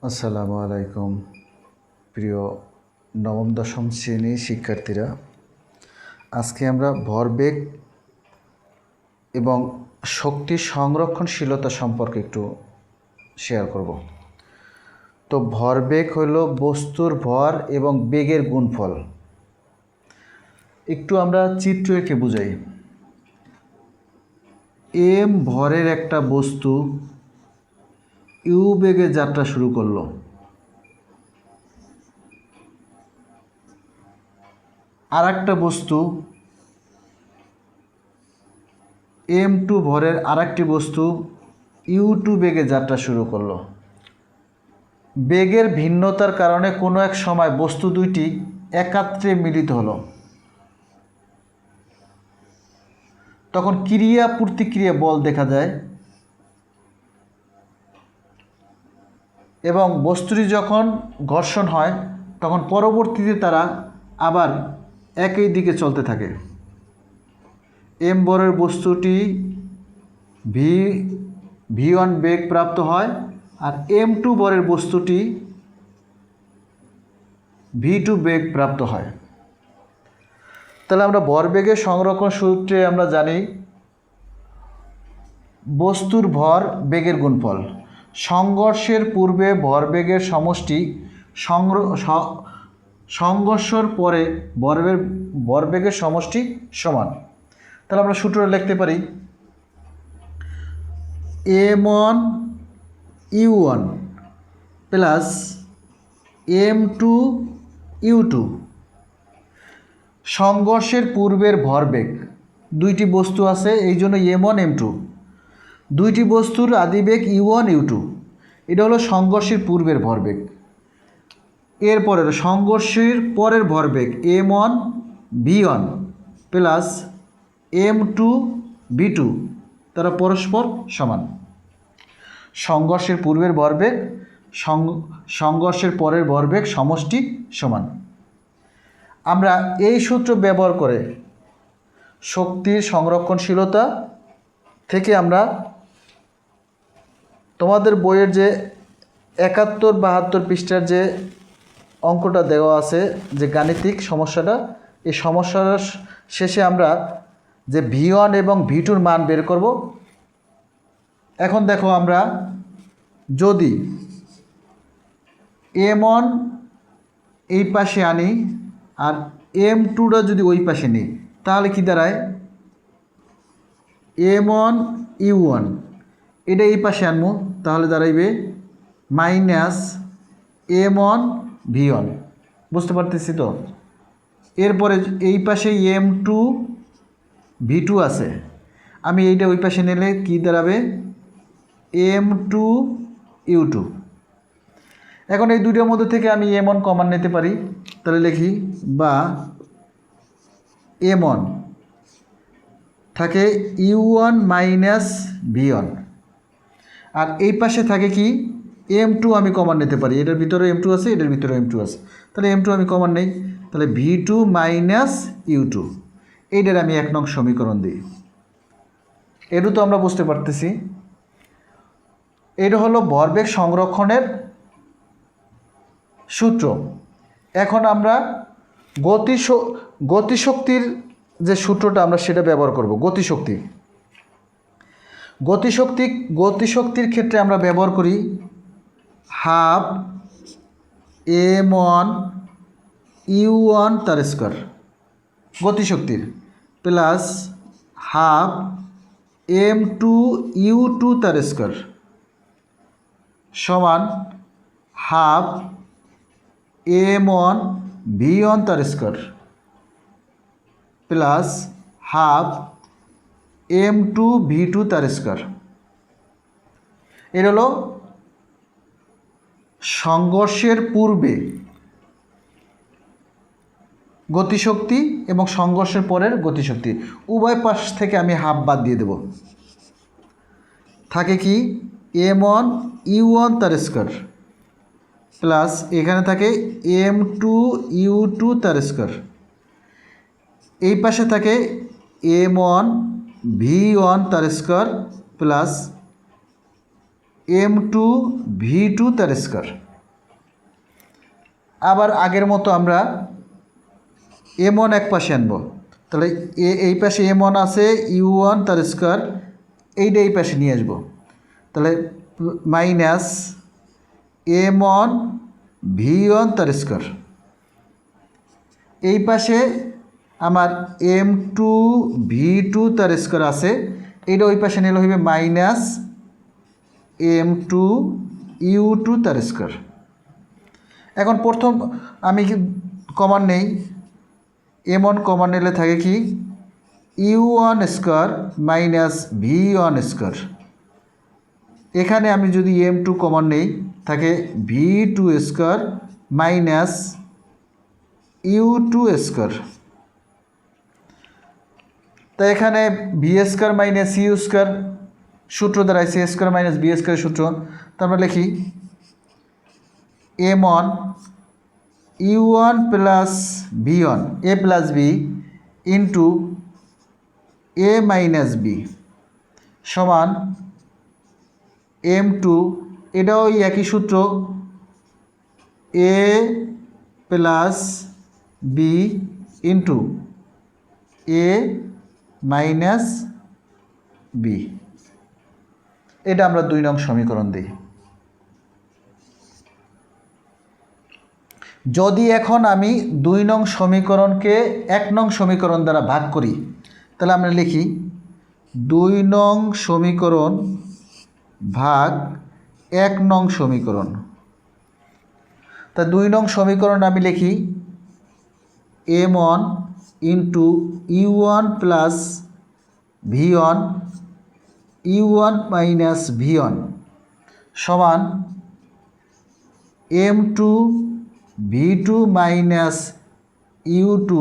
আসসালামু আলাইকুম প্রিয় নবম দশম শ্রেণীর শিক্ষার্থীরা। আজকে আমরা ভরবেগ এবং শক্তি সংরক্ষণশীলতা সম্পর্কে একটু শেয়ার করব। তো ভরবেগ হলো বস্তুর ভর এবং বেগের গুণফল। একটু আমরা চিত্র এঁকে বুঝাই। এম ভরের একটা বস্তু ইউ বেগে যাত্রা শুরু করলো। আর একটা বস্তু M2 ভরের আরেকটি বস্তু U2 বেগে যাত্রা শুরু করলো। বেগের ভিন্নতার কারণে কোনো এক সময় বস্তু দুইটি একাত্রে মিলিত হলো। তখন ক্রিয়া প্রতিক্রিয়া বল দেখা যায় এবং বস্তুটি যখন ঘর্ষণ হয় তখন পরবর্তীতে তারা আবার একই দিকে চলতে থাকে। এম ভরের বস্তুটি V1 বেগ প্রাপ্ত হয় আর M2 ভরের বস্তুটি V2 বেগ প্রাপ্ত হয়। তাহলে আমরা ভরবেগের সংরক্ষণ সূত্রে আমরা জানি বস্তুর ভর বেগের গুণফল। সংঘর্ষের পূর্বে ভরবেগের সমষ্টি সংঘর্ষর পরে ভরবেগের সমষ্টি সমান। তাহলে আমরা সূত্রটা লিখতে পারি M1 U1 plus M2 U2। সংঘর্ষের পূর্বের ভরবেগ, দুইটি বস্তু আছে এই জন্য M1 M2, দুইটি বস্তুর আদিবেগ U1 U2। এটা হলো সংঘর্ষের পূর্বের ভরবেগ। এরপরের সংঘর্ষের পরের ভরবেগ M1 V1 plus M2 V2, তারা পরস্পর সমান। সংঘর্ষের পূর্বের ভরবেগ সংঘর্ষের পরের ভরবেগ সমষ্টি সমান। আমরা এই সূত্র ব্যবহার করে শক্তির সংরক্ষণশীলতা থেকে আমরা তোমাদের বইয়ের যে 71-72 পৃষ্ঠার যে অঙ্কটা দেওয়া আছে, যে গাণিতিক সমস্যাটা, এই সমস্যার শেষে আমরা যে V1 এবং V2-র মান বের করব। এখন দেখো, আমরা যদি M1 এই পাশে আনি আর M2টা যদি ওই পাশে নিই তাহলে কি দাঁড়ায়, M1 U1 এটা এই পাশে আনবো তাহলে দাঁড়াইবে মাইনাস M1 V1। বুঝতে পারতেছি তো? এরপরে এই পাশে M2 V2 আছে, আমি এইটা ওই পাশে নিলে কি দাঁড়াবে M2 U2। এখন এই দুইটার মধ্যে থেকে আমি M1 কমন নিতে পারি, তাহলে লিখি বা M1 থাকে U1 মাইনাস V1 আর এই পাশে থাকে কি M2 আমি কমন নিতে পারি, এটার ভিতরে M2 আছে, এটার ভিতরে M2 আছে, তাহলে M2 আমি কমন নেই, তাহলে V2 মাইনাস U2। এইটার আমি 1 নং সমীকরণ দিই। এটু তো আমরা বুঝতে পারতেছি। এটা হলো ভরবেগ সংরক্ষণের সূত্র। এখন আমরা গতিশক্তির যে সূত্রটা আমরা সেটা ব্যবহার করব। গতিশক্তির ক্ষেত্রে আমরা ব্যবহার করি হাফ M1 U1 তার square গতিশক্তির plus half M2 U2 তার স্কয়ার সমান হাফ M1 V1 তার square plus half M2 V2 তার স্কয়ার। এর হলো সংঘর্ষের পূর্বে গতিশক্তি এবং সংঘর্ষের পরের গতিশক্তি, উভয় পাশ থেকে আমি হাফ বাদ দিয়ে দেব। থাকে কি M1 U1 তার স্কয়ার প্লাস এখানে থাকে M2 U2 তার স্কয়ার, এই পাশে থাকে M1 V1 তার স্কয়ার প্লাস M2 V2 তার স্কয়ার। আবার আগের মতো আমরা m1 এক পাশে আনব। তাহলে এই পাশে m1 আছে u1 তার স্কোয়ার, এইটা এই পাশে নিয়ে আসবো। তাহলে মাইনাস m1 v1 তার স্কোয়ার। এই পাশে আমার m2 v2 তার স্কোয়ার আছে, এইটা ওই পাশে নিলে হইবে মাইনাস m2 u2 তার স্কোয়ার। এখন প্রথম আমি কমন নেই, m1 কমন নিলে থাকে কি u1 square minus v1 square. এখানে আমি যদি m2 কমন নেই থাকে v2 square minus u2 square. তাই এখানে B square minus U square সূত্র দাঁড়াইছে A square minus B square সূত্র। তারপর লিখি m1 u1 plus v1 a plus B into a minus B সমান m2, এটাও ওই একই সূত্র a plus B into a minus B. এটা আমরা 2 নং সমীকরণ দিই। যদি এখন আমি 2 নং সমীকরণকে 1 নং সমীকরণ দ্বারা ভাগ করি, তাহলে আমরা লিখি 2 নং সমীকরণ ভাগ 1 নং সমীকরণ। তা 2 নং সমীকরণ আমি লিখি m1 into u1 plus v1 u1 minus v1 সমান m2 v2 minus u2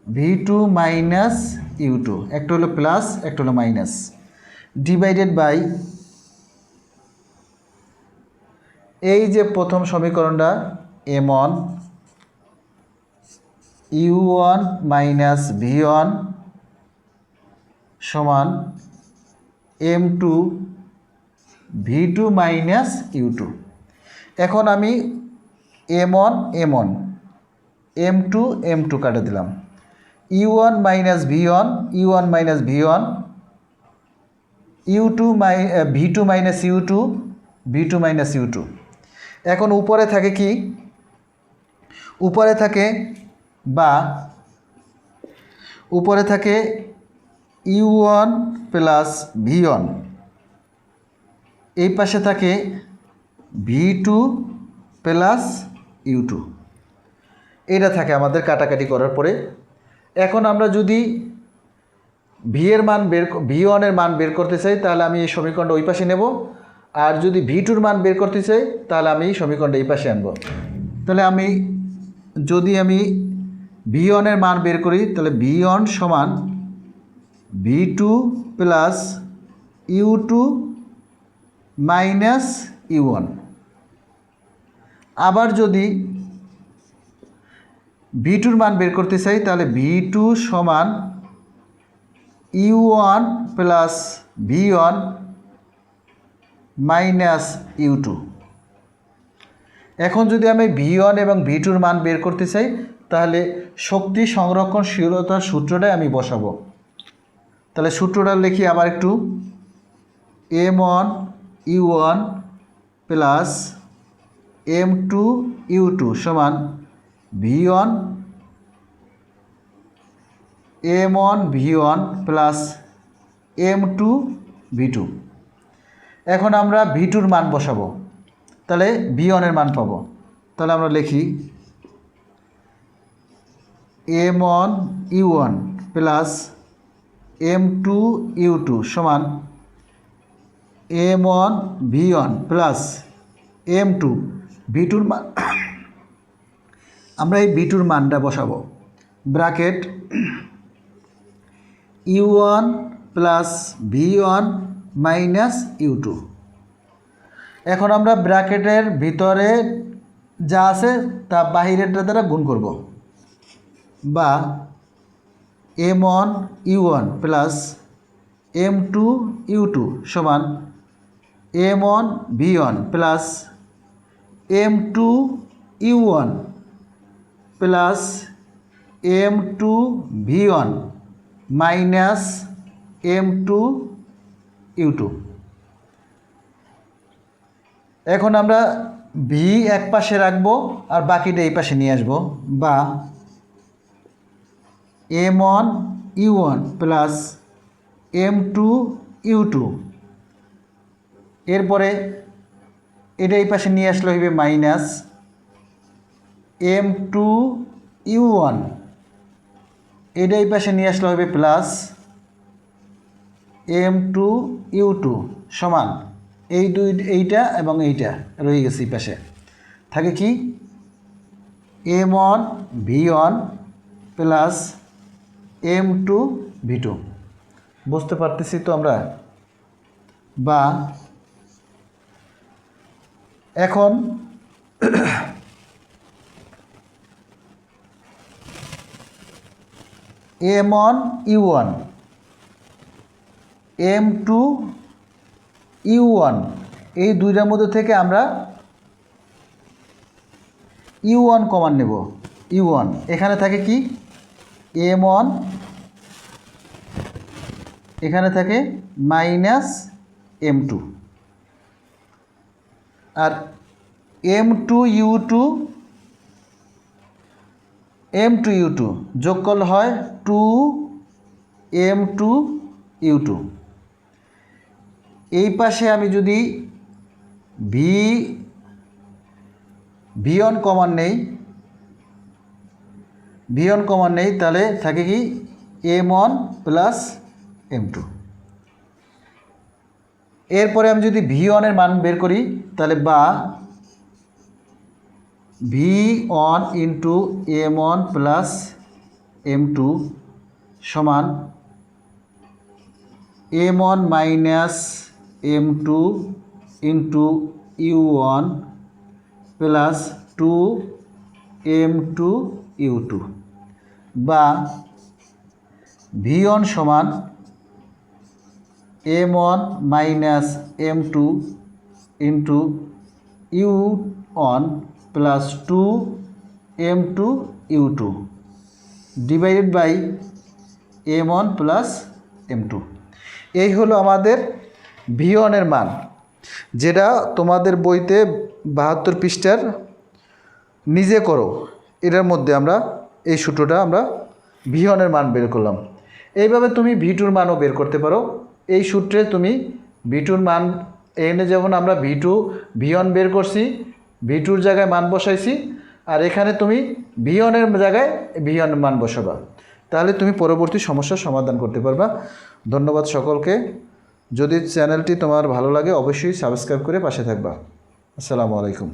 v2 minus u2, একটা হলো প্লাস একটা হলো মাইনাস, ডিভাইডেড বাই এই যে প্রথম সমীকরণটা m1 u1 মাইনাস v1 সমান m2 v2 মাইনাস u2। এখন আমি m1 m1 m2 m2 কাটে দিলাম, u1 minus v1 u1 minus v1 u2 v2 minus u2 v2 minus u2। এখন উপরে থাকে কি, উপরে থাকে বা উপরে থাকে u1 প্লাস v1, এই পাশে থাকে v2 প্লাস u2, এটা থাকে আমাদের কাটাকাটি করার পরে। এখন আমরা যদি v1 এর মান বের করতে চাই তাহলে আমি এই সমীকরণটা ওই পাশে নেব, আর যদি v2 মান বের করতে চাই তাহলে আমি এই সমীকরণটা এই পাশে আনব। তাহলে যদি আমি v1 এর মান বের করি তাহলে v1 সমান v2 plus u2 minus u1। আবার যদি v2 মান বের করতে চাই তাহলে v2 সমান u1 plus v1 minus u2। এখন যদি আমি v1 এবং v2 মান বের করতে চাই তাহলে শক্তি সংরক্ষণশীলতার সূত্রটাই আমি বসাবো। তাহলে সূত্রটা লিখি আবার একটু, m1 u1 plus m2 u2 সমান v1 m1 v1 plus m2 v2। এখন আমরা v2 মান বসাবো, তাহলে v1 এর মান পাবো। তাহলে আমরা লিখি m1 u1 plus m2 u2 সমান m1 v1 plus m2 v2 মান আমরা এই v2 মানটা বসাবো, bracket u1 plus v1 minus u2। এখন আমরা ব্র্যাকেটের ভিতরে যা আছে তা বাহিরেরটা দ্বারা গুণ করব, বা m1 u1 plus m2 u2 সমান m1 v1 plus M2 U1 plus M2 V1 minus M2 U2। এখন আমরা ভি এক পাশে রাখবো আর বাকিটা এই পাশে নিয়ে আসবো, বা M1 U1 plus M2 U2, এরপরে এটা এই পাশে নিয়ে আসলে হইবে মাইনাস M2 U1, এটা এই পাশে নিয়ে আসলে হবে প্লাস M2 U2 সমান এইটা এবং এইটা রয়ে গেছে এই পাশে। থাকে কি M1 V1 plus M2 V2। বুঝতে পারতেছি তো আমরা? বা এখন M1 U1 M2 U1 এই দুইটার মধ্যে থেকে আমরা U1 কমন নেব। U1 এখানে থাকে কি M1, এখানে থাকে মাইনাস M2, আর M2 U2 যোগ করলে হয় 2M2 U2। এই পাশে আমি যদি V1 কমন নেই তাহলে থাকে কি M1 প্লাস M2। এরপরে আমি যদি V1 এর মান বের করি তাহলে বা V1 into M1 plus M2 সমান M1 minus M2 into U1 plus 2M2 U2, বা V1 সমান M1 minus M2 into U1 plus 2M2 U2 divided by M1 plus M2। এই হলো আমাদের V1 এর মান, যেটা তোমাদের বইতে 72 পৃষ্ঠার নিজে করো। এটার মধ্যে আমরা এই সূত্রটা আমরা V1 এর মান বের করলাম। এইভাবে তুমি V2 এর মানও বের করতে পারো। এই সূত্রে তুমি V2 এর মান এখানে যেমন আমরা V1 বের করছি, V2 এর জায়গায় মান বসাইছি, আর এখানে তুমি V1 এর জায়গায় V1 এর মান বসাবা, তাহলে তুমি পরবর্তী সমস্যার সমাধান করতে পারবা। ধন্যবাদ সকলকে। যদি চ্যানেলটি তোমার ভালো লাগে অবশ্যই সাবস্ক্রাইব করে পাশে থাকবা। আসসালামু আলাইকুম।